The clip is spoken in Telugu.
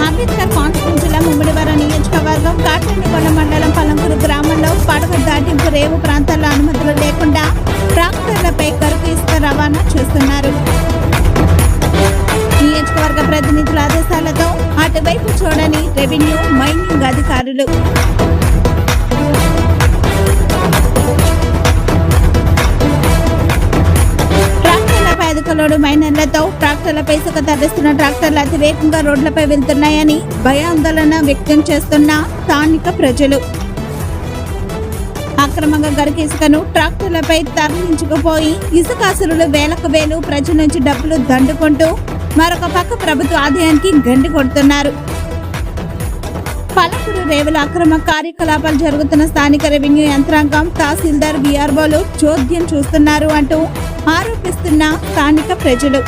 అంబేద్కర్ కాన్స్టిట్యూన్సీ జిల్లా ముమ్మిడివరం నియోజకవర్గం కాట్రేనికొండ మండలం పలంకూరు గ్రామంలో పడవ దాటింపు రేవు ప్రాంతాల్లో అనుమతులు లేకుండా ట్రాక్టర్లపై కరుకు ఇసుక రవాణా చేస్తున్నారు. నియోజకవర్గ ప్రతినిధుల ఆదేశాలతో అటువైపు చూడని రెవెన్యూ మైనింగ్ అధికారులు. అధికలోడు మైనర్లతో ట్రాక్టర్లపై ఇసుక తరలిస్తున్న ట్రాక్టర్లు అతివేగంగా రోడ్లపై వెళ్తున్నాయని భయాందోళన వ్యక్తం చేస్తున్న స్థానిక ప్రజలు. అక్రమంగా గరికి ఇసుకను ట్రాక్టర్లపై తరలించుకుపోయి ఇసుకాసులు వేలకు వేలు ప్రజల నుంచి డబ్బులు దండుకుంటూ మరొక పక్క ప్రభుత్వ ఆదాయానికి గండి కొడుతున్నారు. పలంకూరు రేవుల అక్రమ కార్యకలాపాలు జరుగుతున్న స్థానిక రెవెన్యూ యంత్రాంగం, తహసీల్దార్, బీఆర్ఓలు చోద్యం చూస్తున్నారు అంటూ ఆరోపిస్తున్న స్థానిక ప్రజలు.